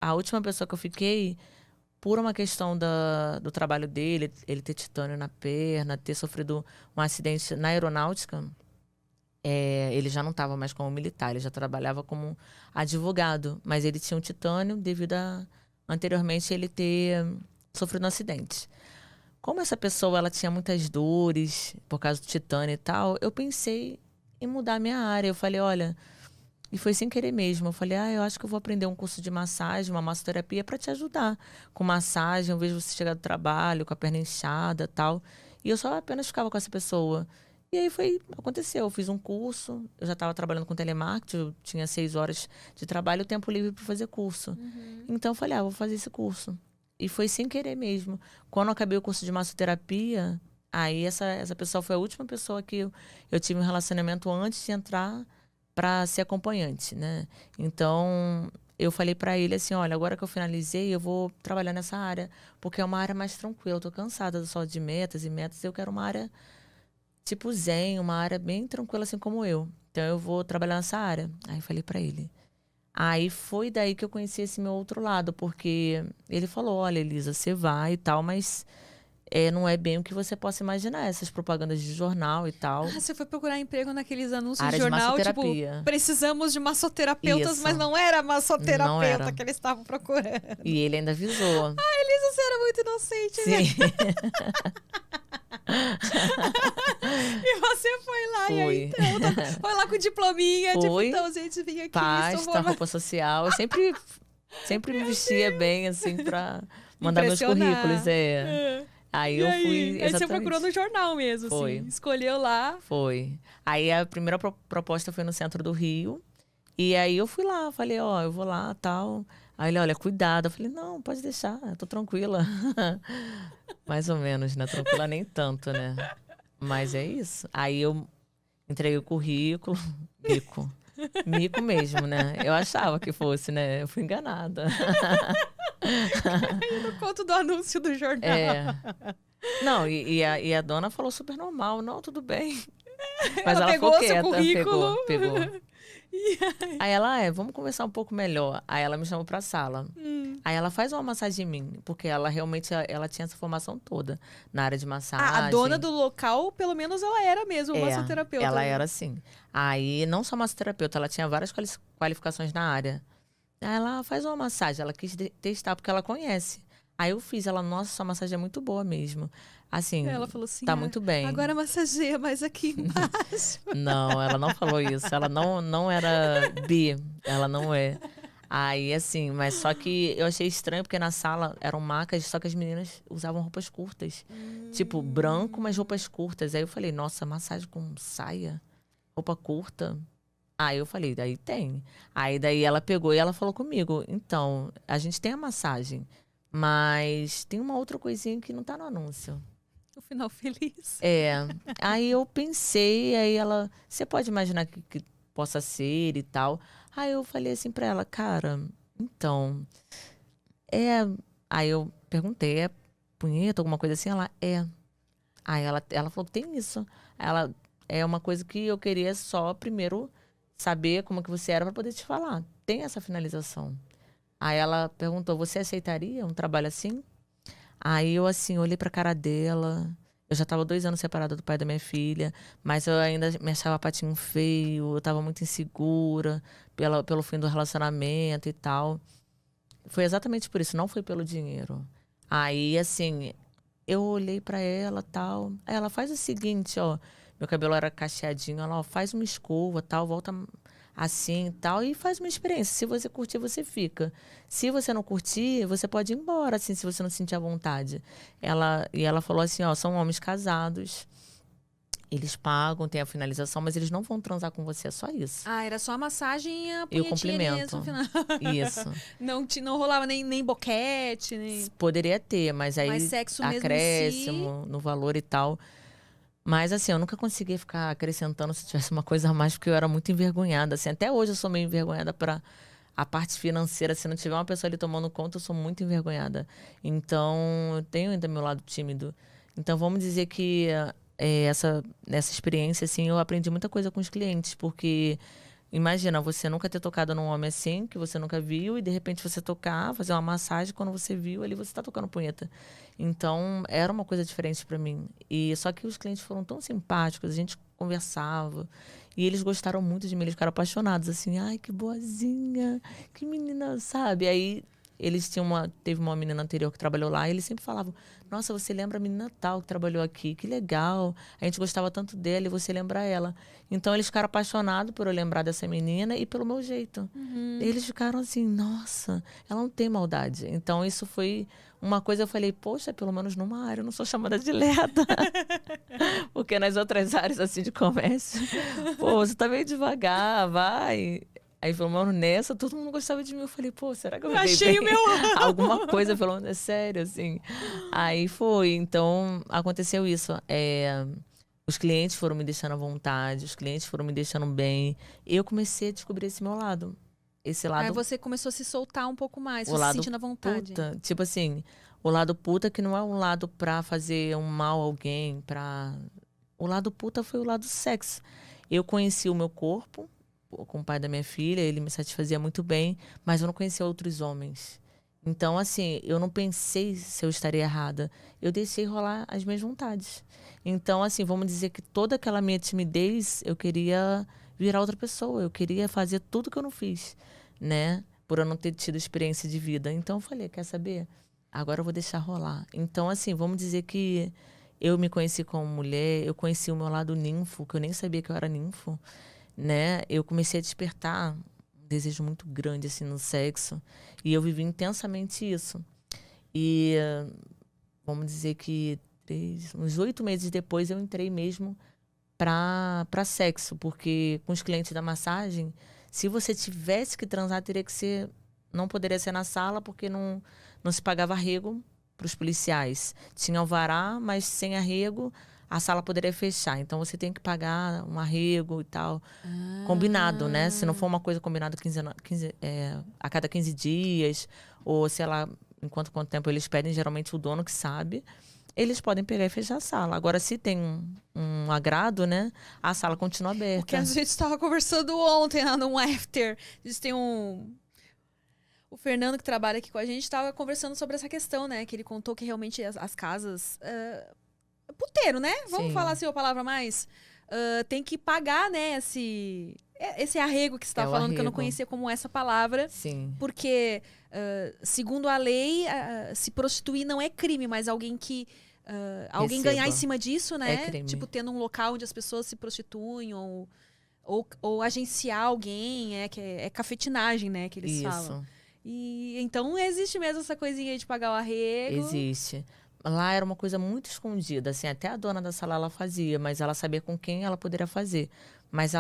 a última pessoa que eu fiquei, por uma questão do trabalho dele, ele ter titânio na perna, ter sofrido um acidente na aeronáutica, ele já não estava mais como militar, ele já trabalhava como advogado, mas ele tinha um titânio devido a anteriormente ele ter sofrido um acidente. Como essa pessoa ela tinha muitas dores por causa do titânio e tal, eu pensei em mudar a minha área. Eu falei, olha, e foi sem querer mesmo. Eu falei, eu acho que eu vou aprender um curso de massagem, uma massoterapia para te ajudar com massagem. Eu vejo você chegar do trabalho com a perna inchada e tal. E eu só apenas ficava com essa pessoa. E aí aconteceu. Eu fiz um curso, eu já estava trabalhando com telemarketing, eu tinha 6 horas de trabalho e tempo livre para fazer curso. Então eu falei, vou fazer esse curso. E foi sem querer mesmo. Quando eu acabei o curso de massoterapia, aí essa pessoa foi a última pessoa que eu tive um relacionamento antes de entrar para ser acompanhante, né? Então, eu falei para ele assim, olha, agora que eu finalizei, eu vou trabalhar nessa área, porque é uma área mais tranquila. Eu tô cansada só de metas e metas, eu quero uma área tipo zen, uma área bem tranquila assim como eu. Então, eu vou trabalhar nessa área. Aí eu falei para ele. Aí foi daí que eu conheci esse meu outro lado, porque ele falou, olha, Elisa, você vai e tal, mas não é bem o que você possa imaginar, essas propagandas de jornal e tal. Você foi procurar emprego naqueles anúncios Área de de jornal, tipo, massoterapia. precisamos de massoterapeutas, Isso. mas não era Não massoterapeuta era. que eles estavam procurando. E ele ainda avisou. Elisa, você era muito inocente, né? Sim. E você foi lá, e aí Fui. então, foi lá com o diplominha, tipo, Fui. então, gente, vim aqui, Pasta, roupa social. Eu sempre me vestia bem, assim, pra mandar meus impressionar. currículos. Aí E eu aí? fui, Aí você exatamente. procurou no jornal mesmo, Foi. assim. Escolheu lá. Foi. Aí a primeira proposta foi no centro do Rio. E aí eu fui lá, falei, eu vou lá, tal. Aí ele, olha, cuidado. Eu falei, não, pode deixar, eu tô tranquila. Mais ou menos, né? Tranquila nem tanto, né? Mas é isso. Aí eu entreguei o currículo, mico mesmo, né? Eu achava que fosse, né? Eu fui enganada. Aí no conto do anúncio do jornal. Não, e a dona falou super normal, não, tudo bem. Mas Ela ela pegou ficou seu quieta, currículo. pegou. E aí? Aí ela, vamos conversar um pouco melhor. Aí ela me chamou pra sala. Aí ela faz uma massagem em mim, porque ela realmente ela tinha essa formação toda na área de massagem. A dona do local, pelo menos ela era mesmo massoterapeuta. Ela era assim. Aí, não só massoterapeuta, ela tinha várias qualificações na área. Aí ela faz uma massagem, ela quis testar porque ela conhece. Aí eu fiz, ela, nossa, sua massagem é muito boa mesmo. Assim, Ela falou assim, tá muito bem. Agora massageia mais aqui embaixo. Não, ela não falou isso. Ela não era bi, ela não é. Aí, assim, mas só que eu achei estranho porque na sala eram macas, só que as meninas usavam roupas curtas. Tipo, branco, mas roupas curtas. Aí eu falei, nossa, massagem com saia? Roupa curta? Aí eu falei, daí tem. Aí daí ela pegou e ela falou comigo, então, a gente tem a massagem, mas tem uma outra coisinha que não tá no anúncio. O final feliz. Aí eu pensei, aí ela, você pode imaginar que possa ser e tal. Aí eu falei assim pra ela, cara, então, Aí eu perguntei, é punheta, alguma coisa assim? Ela, é. Aí ela falou que tem isso. Ela, é uma coisa que eu queria só primeiro saber como que você era pra poder te falar. Tem essa finalização. Aí ela perguntou, você aceitaria um trabalho assim? Aí eu, assim, olhei pra cara dela. Eu já tava 2 anos separada do pai da minha filha, mas eu ainda me achava patinho feio, eu tava muito insegura pelo fim do relacionamento e tal. Foi exatamente por isso, não foi pelo dinheiro. Aí, assim, eu olhei pra ela, tal. Aí ela, faz o seguinte, ó. Meu cabelo era cacheadinho, ela, ó, faz uma escova, tal, volta assim, tal, e faz uma experiência. Se você curtir, você fica. Se você não curtir, você pode ir embora, assim, se você não sentir à vontade. Ela falou assim, ó, são homens casados. Eles pagam, tem a finalização, mas eles não vão transar com você, é só isso. Era só a massagem e a E o punhetinha complemento. mesmo no final. Isso. Não rolava nem boquete, nem... Poderia ter, mas aí Mas sexo mesmo em acréscimo no valor e tal. Mas assim, eu nunca conseguia ficar acrescentando se tivesse uma coisa a mais, porque eu era muito envergonhada. Assim, até hoje eu sou meio envergonhada para a parte financeira. Se não tiver uma pessoa ali tomando conta, eu sou muito envergonhada. Então, eu tenho ainda meu lado tímido. Então, vamos dizer que nessa experiência, assim, eu aprendi muita coisa com os clientes, porque Imagina, você nunca ter tocado num homem assim, que você nunca viu, e de repente você tocar, fazer uma massagem, quando você viu, ali você tá tocando punheta. Então, era uma coisa diferente pra mim. E só que os clientes foram tão simpáticos, a gente conversava, e eles gostaram muito de mim, eles ficaram apaixonados, assim, ai, que boazinha, que menina, sabe? Aí eles tinham teve uma menina anterior que trabalhou lá, e eles sempre falavam, nossa, você lembra a menina tal que trabalhou aqui, que legal, a gente gostava tanto dela e você lembra ela. Então eles ficaram apaixonados por eu lembrar dessa menina e pelo meu jeito. Eles ficaram assim, nossa, ela não tem maldade. Então isso foi uma coisa, eu falei, poxa, pelo menos numa área eu não sou chamada de lerda. Porque nas outras áreas assim de comércio, pô, você tá meio devagar, vai. Aí, pelo menos nessa, todo mundo gostava de mim. Eu falei, pô, será que eu me dei achei bem? o meu. Alguma coisa, pelo menos, é sério, assim. Aí foi. Então, aconteceu isso. Os clientes foram me deixando à vontade, os clientes foram me deixando bem. Eu comecei a descobrir esse meu lado. Esse lado. Aí você começou a se soltar um pouco mais, o se lado sentindo à vontade. puta. Tipo assim, o lado puta que não é um lado pra fazer um mal a alguém, O lado puta foi o lado sexo. Eu conheci o meu corpo com o pai da minha filha, ele me satisfazia muito bem, mas eu não conhecia outros homens. Então, assim, eu não pensei se eu estaria errada. Eu deixei rolar as minhas vontades. Então, assim, vamos dizer que toda aquela minha timidez, eu queria virar outra pessoa. Eu queria fazer tudo que eu não fiz, né? Por eu não ter tido experiência de vida. Então, eu falei, quer saber? Agora eu vou deixar rolar. Então, assim, vamos dizer que eu me conheci como mulher, eu conheci o meu lado ninfo, que eu nem sabia que eu era ninfo, né? Eu comecei a despertar um desejo muito grande, assim, no sexo. E eu vivi intensamente isso. E vamos dizer que uns 8 meses depois eu entrei mesmo para sexo. Porque com os clientes da massagem, se você tivesse que transar, teria que ser... Não poderia ser na sala, porque não se pagava arrego para os policiais. Tinha alvará, mas sem arrego, a sala poderia fechar. Então, você tem que pagar um arrego e tal. Combinado, né? Se não for uma coisa combinada a cada 15 dias, ou sei lá, quanto tempo eles pedem, geralmente o dono que sabe, eles podem pegar e fechar a sala. Agora, se tem um agrado, né? A sala continua aberta. Porque a gente estava conversando ontem lá no After. Eles têm O Fernando, que trabalha aqui com a gente, estava conversando sobre essa questão, né? Que ele contou que realmente as casas... puteiro, né? Vamos Sim. falar assim a palavra mais... tem que pagar, né? Esse arrego que você estava falando, que eu não conhecia como essa palavra. Sim. Porque, segundo a lei, se prostituir não é crime, mas alguém que... alguém ganhar em cima disso, né? É crime. Tipo, tendo um local onde as pessoas se prostituem ou agenciar alguém, que é cafetinagem, né? Que eles falam. E então existe mesmo essa coisinha aí de pagar o arrego. Existe. Lá era uma coisa muito escondida, assim, até a dona da sala ela fazia, mas ela sabia com quem ela poderia fazer. Mas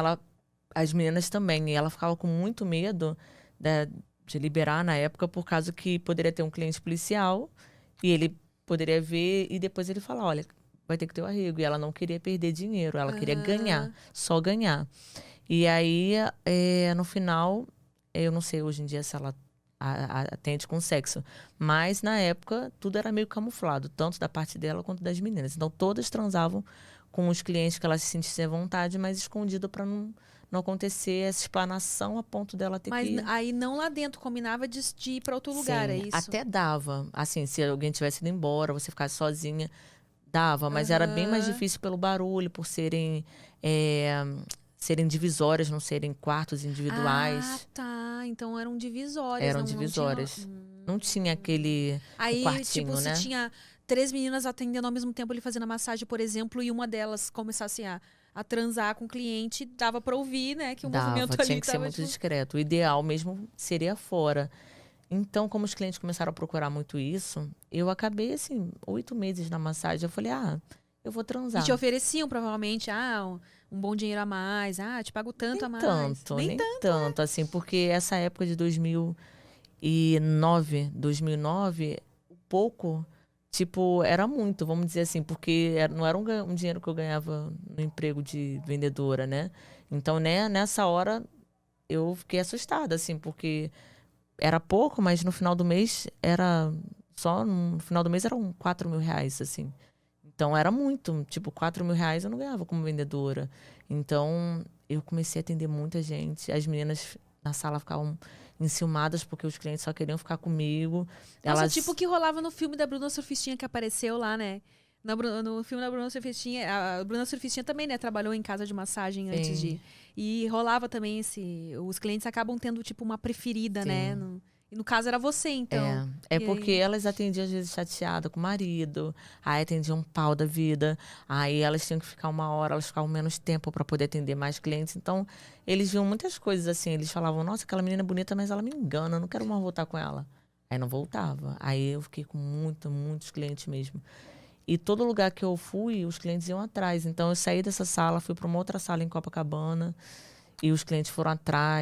as meninas também, e ela ficava com muito medo de liberar na época, por causa que poderia ter um cliente policial e ele poderia ver e depois ele falar, olha, vai ter que ter o arrego. E ela não queria perder dinheiro, ela queria ganhar, só ganhar. E aí, no final, eu não sei hoje em dia se ela atende com sexo. Mas, na época, tudo era meio camuflado, tanto da parte dela quanto das meninas. Então, todas transavam com os clientes que elas se sentissem à vontade, mas escondido para não acontecer essa explanação a ponto dela ter que... Mas aí não lá dentro, combinava de ir para outro lugar, é isso? Até dava. Assim, se alguém tivesse ido embora, você ficasse sozinha, dava. Mas era bem mais difícil pelo barulho, por serem divisórias, não serem quartos individuais. Ah, tá. Então eram divisórias. Eram divisórias. Não tinha aquele quartinho, tipo, né? se tinha 3 meninas atendendo ao mesmo tempo, ele fazendo a massagem, por exemplo, e uma delas começasse a transar com o cliente, dava pra ouvir, né? Que o movimento ali tinha que ser muito discreto. O ideal mesmo seria fora. Então, como os clientes começaram a procurar muito isso, eu acabei, assim, 8 meses na massagem. Eu falei, eu vou transar. E te ofereciam, provavelmente, um bom dinheiro a mais. Te pago tanto a mais. Nem tanto, assim, porque essa época de 2009, pouco, tipo, era muito, vamos dizer assim, porque não era um dinheiro que eu ganhava no emprego de vendedora, né? Então, né, nessa hora, eu fiquei assustada, assim, porque era pouco, mas no final do mês no final do mês eram 4 mil reais, assim. Então, era muito. Tipo, 4 mil reais eu não ganhava como vendedora. Então, eu comecei a atender muita gente. As meninas na sala ficavam enciumadas porque os clientes só queriam ficar comigo. Nossa, tipo o que rolava no filme da Bruna Surfistinha que apareceu lá, né? No filme da Bruna Surfistinha, a Bruna Surfistinha também, né, trabalhou em casa de massagem antes de... E rolava também os clientes acabam tendo, tipo, uma preferida, né? E no caso era você, então. É porque elas atendiam às vezes chateada com o marido, aí atendiam um pau da vida, aí elas tinham que ficar 1 hora, elas ficavam menos tempo para poder atender mais clientes. Então, eles viam muitas coisas assim, eles falavam, nossa, aquela menina é bonita, mas ela me engana, eu não quero mais voltar com ela. Aí não voltava. Aí eu fiquei com muitos clientes mesmo. E todo lugar que eu fui, os clientes iam atrás. Então, eu saí dessa sala, fui para uma outra sala em Copacabana, e os clientes foram atrás.